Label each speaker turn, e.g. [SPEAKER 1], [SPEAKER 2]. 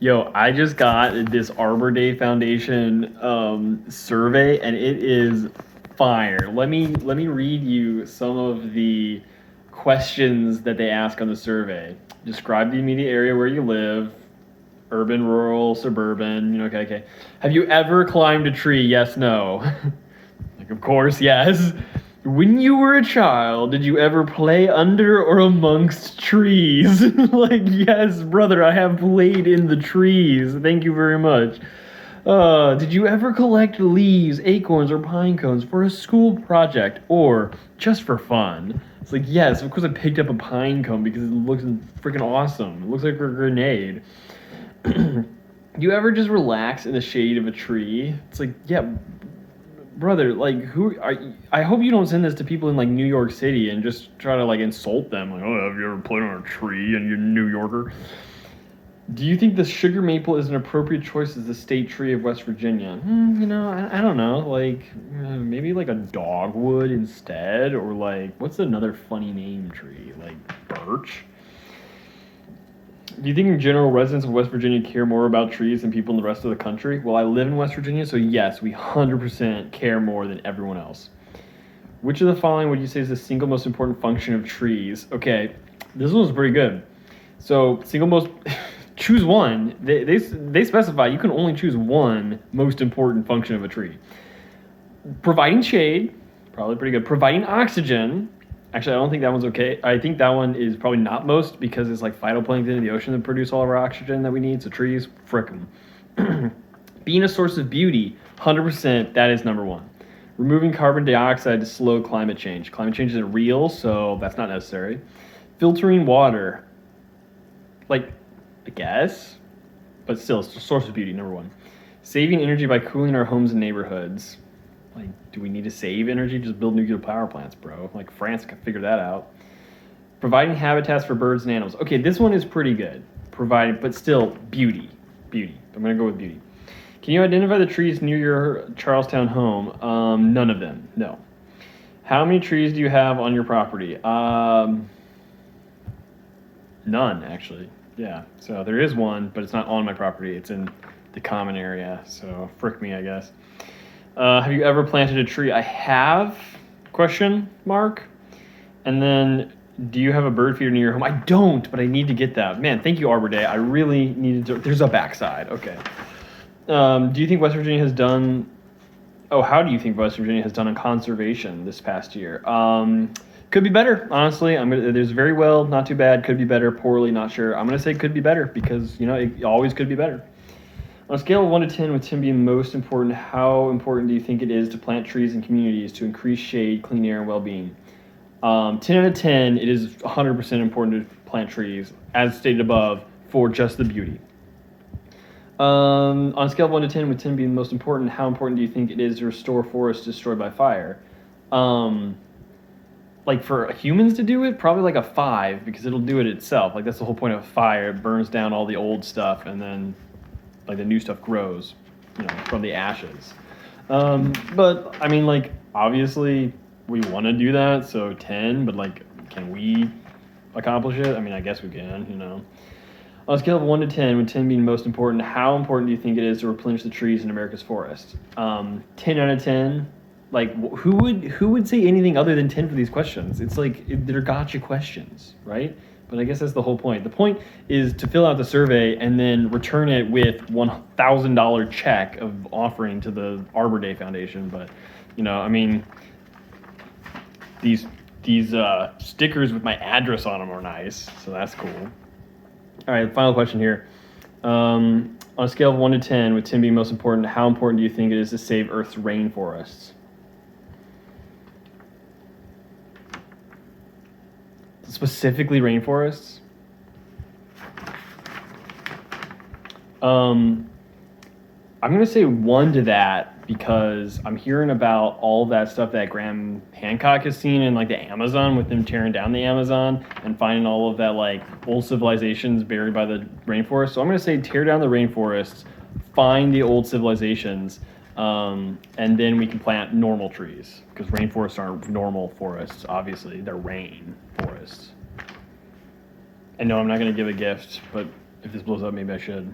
[SPEAKER 1] Yo, I just got this Arbor Day Foundation survey, and it is fire. Let me read you some of the questions that they ask on the survey. Describe the immediate area where you live, urban, rural, suburban. Okay, okay. Have you ever climbed a tree? Yes, no. Like, of course, yes. When you were a child, did you ever play under or amongst trees? Like, yes, brother, I have played in the trees. Thank you very much. Did you ever collect leaves, acorns, or pine cones for a school project or just for fun? It's like, yes, of course I picked up a pine cone because it looks freaking awesome. It looks like a grenade. Do you ever just relax in the shade of a tree? It's like, yeah, brother, like who are I hope you don't send this to people in like New York City and just try to like insult them like, oh, have you ever played on a tree and you're a New Yorker? Do you think the sugar maple is an appropriate choice as the state tree of West Virginia? I don't know. Like, maybe like a dogwood instead, or like, what's another funny name tree? Like birch? Do you think in general residents of West Virginia care more about trees than people in the rest of the country? Well, I live in West Virginia, so yes, we 100% care more than everyone else. Which of the following would you say is the single most important function of trees? Okay, this one's pretty good. So, single most, choose one. They specify you can only choose one most important function of a tree. Providing shade, probably pretty good. Providing oxygen. Actually, I don't think that one's okay. I think that one is probably not most because it's like phytoplankton in the ocean that produce all of our oxygen that we need. So trees, frick them. Being a source of beauty, 100%, that is number one. Removing carbon dioxide to slow climate change. Climate change isn't real, so that's not necessary. Filtering water, like, I guess, but still, it's a source of beauty, number one. Saving energy by cooling our homes and neighborhoods. Like, do we need to save energy? Just build nuclear power plants, bro. Like, France can figure that out. Providing habitats for birds and animals. Okay, this one is pretty good. Providing, but still, beauty. Beauty. I'm going to go with beauty. Can you identify the trees near your Charlestown home? None of them. No. How many trees do you have on your property? None, actually. Yeah. So there is one, but it's not on my property. It's in the common area. So frick me, I guess. Have you ever planted a tree? I have, question mark. And then, do you have a bird feeder near your home? I don't, but I need to get that. Man, thank you, Arbor Day. I really needed to. There's a backside. Okay. Do you think West Virginia has done? Oh, how do you think West Virginia has done on conservation this past year? Could be better, honestly. There's very well, not too bad. Could be better, poorly, not sure. I'm gonna say could be better because it always could be better. On a scale of 1 to 10, with 10 being most important, how important do you think it is to plant trees in communities to increase shade, clean air, and well-being? 10 out of 10, it is 100% important to plant trees, as stated above, for just the beauty. On a scale of 1 to 10, with 10 being the most important, how important do you think it is to restore forests destroyed by fire? Like for humans to do it, probably like a 5 because it'll do it itself. Like that's the whole point of fire. It burns down all the old stuff and then like the new stuff grows, from the ashes. But I mean, like obviously we want to do that, so 10. But like, can we accomplish it? I mean, I guess we can. On a scale of 1 to 10, with 10 being most important, how important do you think it is to replenish the trees in America's forests? 10 out of 10. Like, who would say anything other than 10 for these questions? It's like they're gotcha questions, right? But I guess that's the whole point. The point is to fill out the survey and then return it with $1,000 check of offering to the Arbor Day Foundation. But, I mean, these stickers with my address on them are nice, so that's cool. All right, final question here. On a scale of 1 to 10, with 10 being most important, how important do you think it is to save Earth's rainforests? Specifically rainforests? I'm going to say 1 to that because I'm hearing about all that stuff that Graham Hancock has seen in like the Amazon with them tearing down the Amazon and finding all of that like old civilizations buried by the rainforest. So I'm going to say tear down the rainforests, find the old civilizations, and then we can plant normal trees because rainforests aren't normal forests. Obviously, they're rain forests. And no, I'm not going to give a gift, but if this blows up, maybe I should.